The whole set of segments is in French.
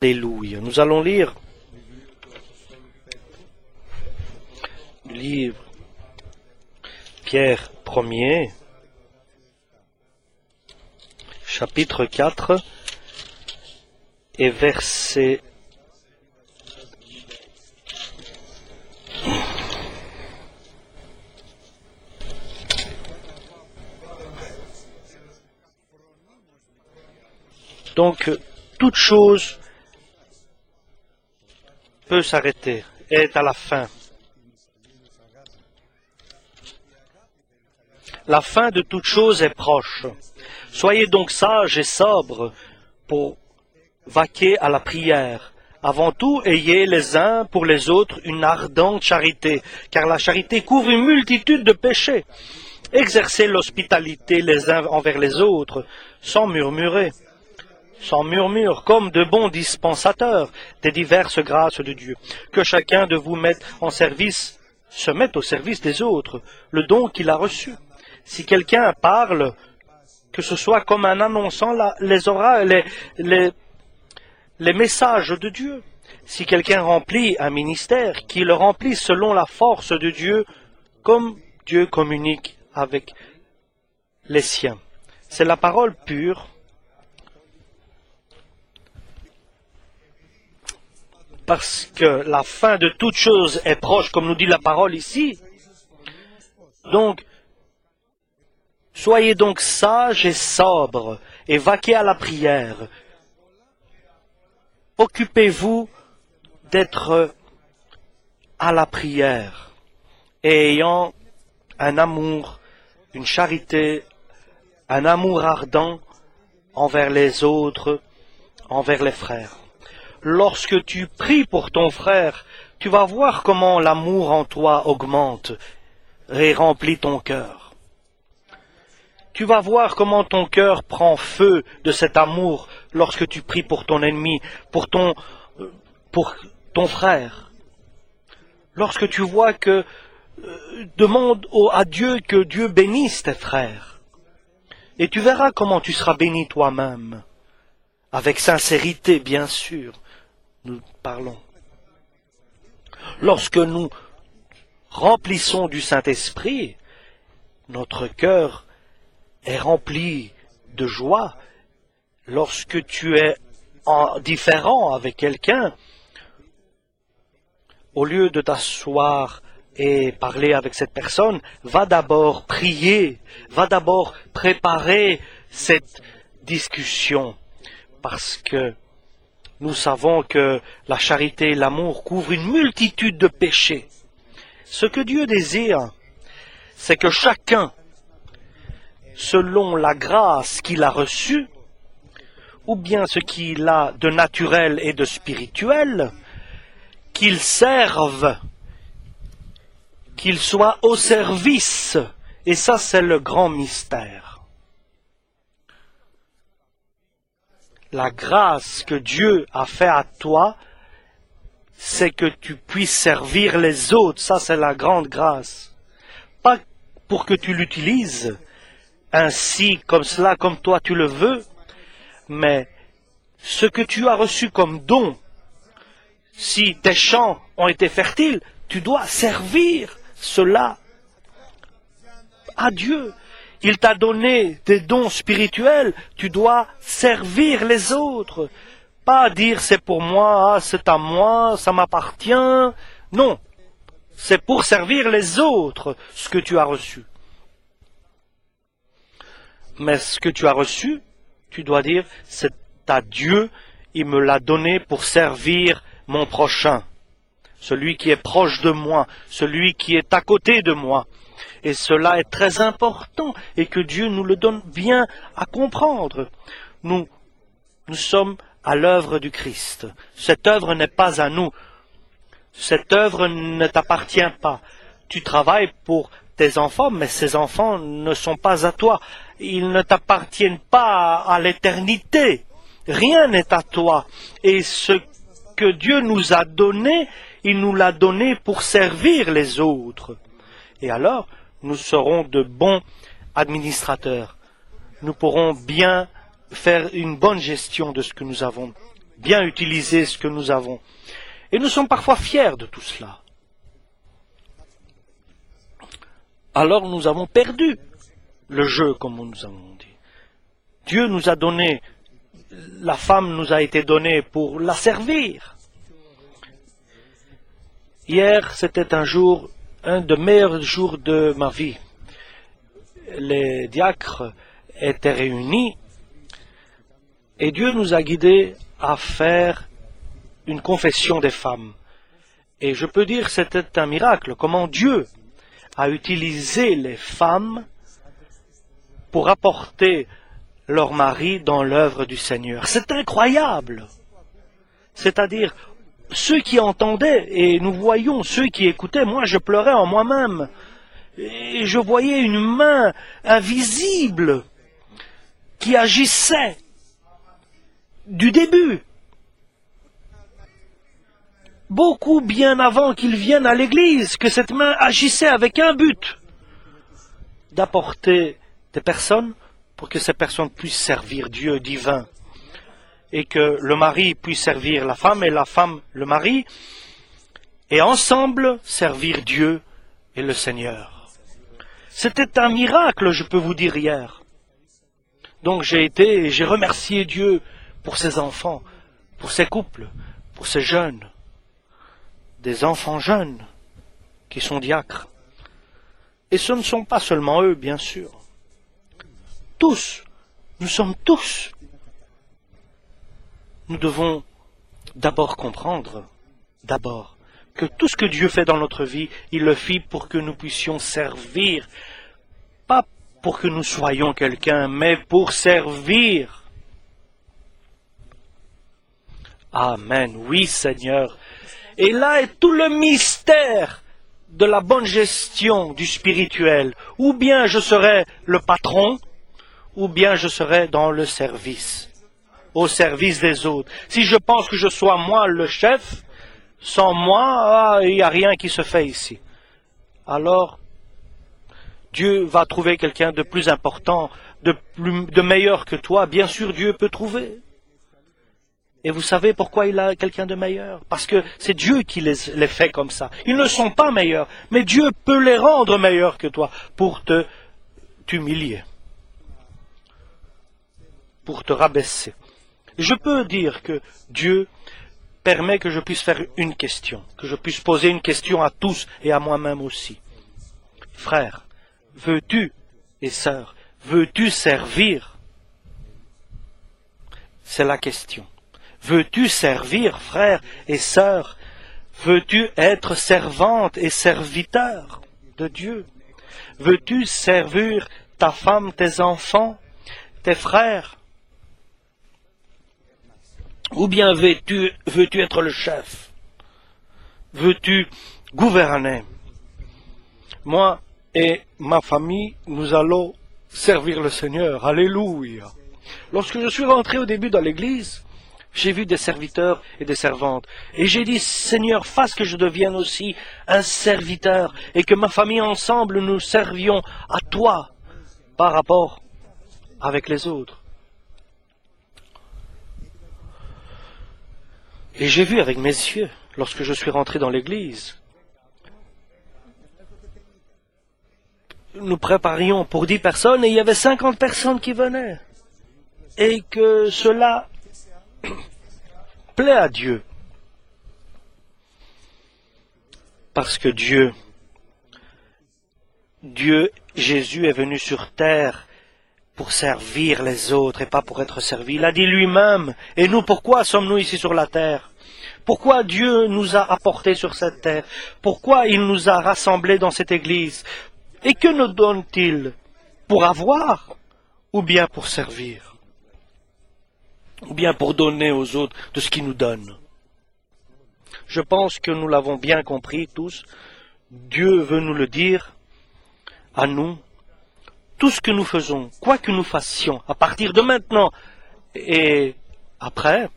Alléluia. Nous allons lire le livre Pierre 1er, chapitre 4 et verset 1. Donc, toute chose peut s'arrêter, est à la fin. La fin de toute chose est proche. Soyez donc sages et sobres pour vaquer à la prière. Avant tout, ayez les uns pour les autres une ardente charité, car la charité couvre une multitude de péchés. Exercez l'hospitalité les uns envers les autres, sans murmurer, sans murmure, comme de bons dispensateurs des diverses grâces de Dieu. Que chacun de vous se mette au service des autres, le don qu'il a reçu. Si quelqu'un parle, que ce soit comme en annonçant les messages de Dieu. Si quelqu'un remplit un ministère, qu'il le remplisse selon la force de Dieu, comme Dieu communique avec les siens. C'est la parole pure. Parce que la fin de toute chose est proche, comme nous dit la parole ici. Donc, soyez donc sages et sobres, et vaquez à la prière. Occupez-vous d'être à la prière, et ayant un amour, une charité, un amour ardent envers les autres, envers les frères. Lorsque tu pries pour ton frère, tu vas voir comment l'amour en toi augmente et remplit ton cœur. Tu vas voir comment ton cœur prend feu de cet amour lorsque tu pries pour ton ennemi, pour ton frère. Lorsque tu vois que demande à Dieu que Dieu bénisse tes frères. Et tu verras comment tu seras béni toi-même. Avec sincérité, bien sûr. Nous parlons. Lorsque nous remplissons du Saint-Esprit, notre cœur est rempli de joie. Lorsque tu es différent avec quelqu'un, au lieu de t'asseoir et parler avec cette personne, va d'abord prier, va d'abord préparer cette discussion, parce que nous savons que la charité et l'amour couvrent une multitude de péchés. Ce que Dieu désire, c'est que chacun, selon la grâce qu'il a reçue, ou bien ce qu'il a de naturel et de spirituel, qu'il serve, qu'il soit au service. Et ça, c'est le grand mystère. La grâce que Dieu a fait à toi, c'est que tu puisses servir les autres. Ça, c'est la grande grâce. Pas pour que tu l'utilises ainsi, comme cela, comme toi tu le veux, mais ce que tu as reçu comme don, si tes champs ont été fertiles, tu dois servir cela à Dieu. Il t'a donné des dons spirituels, tu dois servir les autres. Pas dire c'est pour moi, ah, c'est à moi, ça m'appartient. Non, c'est pour servir les autres ce que tu as reçu. Mais ce que tu as reçu, tu dois dire c'est à Dieu, il me l'a donné pour servir mon prochain. Celui qui est proche de moi, celui qui est à côté de moi. Et cela est très important et que Dieu nous le donne bien à comprendre. Nous sommes à l'œuvre du Christ. Cette œuvre n'est pas à nous. Cette œuvre ne t'appartient pas. Tu travailles pour tes enfants, mais ces enfants ne sont pas à toi. Ils ne t'appartiennent pas à l'éternité. Rien n'est à toi. Et ce que Dieu nous a donné, il nous l'a donné pour servir les autres. Et alors, nous serons de bons administrateurs. Nous pourrons bien faire une bonne gestion de ce que nous avons bien utiliser ce que nous avons. Et nous sommes parfois fiers de tout cela. Alors nous avons perdu le jeu, comme nous avons dit. Dieu nous a donné, la femme nous a été donnée pour la servir. Hier, c'était un des meilleurs jours de ma vie. Les diacres étaient réunis et Dieu nous a guidés à faire une confession des femmes. Et je peux dire que c'était un miracle, comment Dieu a utilisé les femmes pour apporter leur mari dans l'œuvre du Seigneur. C'est incroyable. C'est-à-dire, ceux qui entendaient, et nous voyions ceux qui écoutaient, moi je pleurais en moi-même. Et je voyais une main invisible qui agissait du début. Beaucoup bien avant qu'ils viennent à l'église, que cette main agissait avec un but, d'apporter des personnes pour que ces personnes puissent servir Dieu divin, et que le mari puisse servir la femme et la femme le mari, et ensemble servir Dieu et le Seigneur. C'était un miracle, je peux vous dire, hier. Donc j'ai remercié Dieu pour ces enfants, pour ces couples, pour ces jeunes, des enfants jeunes qui sont diacres. Et ce ne sont pas seulement eux, bien sûr. Tous, nous sommes tous. Nous devons d'abord comprendre, que tout ce que Dieu fait dans notre vie, il le fit pour que nous puissions servir, pas pour que nous soyons quelqu'un, mais pour servir. Amen, oui Seigneur. Et là est tout le mystère de la bonne gestion du spirituel. Ou bien je serai le patron, ou bien je serai dans le service, au service des autres. Si je pense que je sois moi le chef, sans moi, il n'y a rien qui se fait ici. Alors, Dieu va trouver quelqu'un de plus important, de meilleur que toi. Bien sûr, Dieu peut trouver. Et vous savez pourquoi il a quelqu'un de meilleur? Parce que c'est Dieu qui les fait comme ça. Ils ne sont pas meilleurs, mais Dieu peut les rendre meilleurs que toi pour t'humilier, pour te rabaisser. Je peux dire que Dieu permet que je puisse faire une question, que je puisse poser une question à tous et à moi-même aussi. Frère, veux-tu, et sœur, veux-tu servir? C'est la question. Veux-tu servir, frère et sœur? Veux-tu être servante et serviteur de Dieu? Veux-tu servir ta femme, tes enfants, tes frères? Ou bien veux-tu être le chef? Veux-tu gouverner? Moi et ma famille, nous allons servir le Seigneur. Alléluia. Lorsque je suis rentré au début dans l'église, j'ai vu des serviteurs et des servantes. Et j'ai dit, Seigneur, fasse que je devienne aussi un serviteur et que ma famille ensemble nous servions à toi par rapport avec les autres. Et j'ai vu avec mes yeux, lorsque je suis rentré dans l'église, nous préparions pour 10 personnes et il y avait 50 personnes qui venaient. Et que cela plaît à Dieu. Parce que Jésus est venu sur terre pour servir les autres et pas pour être servi. Il a dit lui-même, et nous, pourquoi sommes-nous ici sur la terre? Pourquoi Dieu nous a apportés sur cette terre? Pourquoi il nous a rassemblés dans cette église? Et que nous donne-t-il? Pour avoir ou bien pour servir? Ou bien pour donner aux autres de ce qu'il nous donne? Je pense que nous l'avons bien compris tous. Dieu veut nous le dire à nous. Tout ce que nous faisons, quoi que nous fassions, à partir de maintenant et après,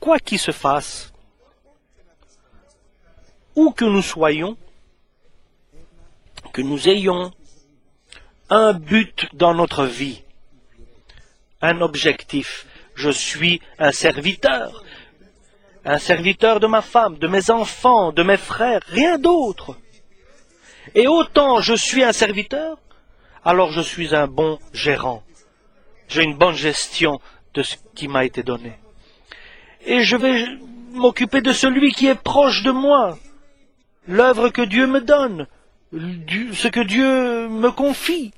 quoi qu'il se fasse, où que nous soyons, que nous ayons un but dans notre vie, un objectif. je suis un serviteur de ma femme, de mes enfants, de mes frères, rien d'autre. Et autant je suis un serviteur, alors je suis un bon gérant. J'ai une bonne gestion de ce qui m'a été donné. Et je vais m'occuper de celui qui est proche de moi, l'œuvre que Dieu me donne, ce que Dieu me confie.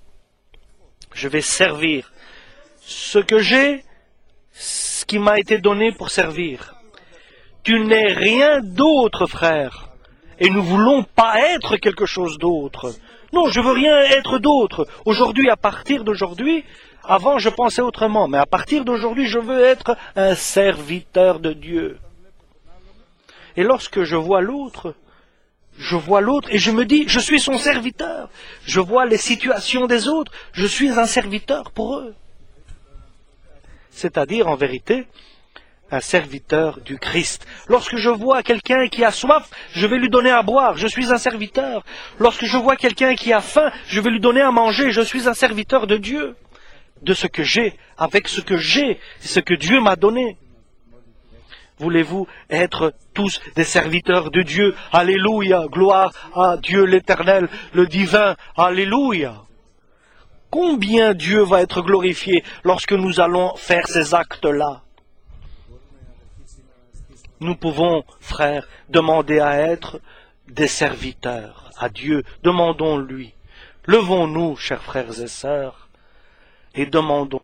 Je vais servir ce que j'ai, ce qui m'a été donné pour servir. Tu n'es rien d'autre, frère, et nous voulons pas être quelque chose d'autre. Non, je veux rien être d'autre. Aujourd'hui, à partir d'aujourd'hui, avant je pensais autrement, mais à partir d'aujourd'hui, je veux être un serviteur de Dieu. Et lorsque je vois l'autre et je me dis, je suis son serviteur. Je vois les situations des autres, je suis un serviteur pour eux. C'est-à-dire, en vérité, un serviteur du Christ. Lorsque je vois quelqu'un qui a soif, je vais lui donner à boire, je suis un serviteur. Lorsque je vois quelqu'un qui a faim, je vais lui donner à manger, je suis un serviteur de Dieu. De ce que j'ai, avec ce que j'ai, ce que Dieu m'a donné. Voulez-vous être tous des serviteurs de Dieu? Alléluia, gloire à Dieu l'Éternel, le divin, Alléluia. Combien Dieu va être glorifié lorsque nous allons faire ces actes-là? Nous pouvons, frères, demander à être des serviteurs à Dieu. Demandons-lui. Levons-nous, chers frères et sœurs, et demandons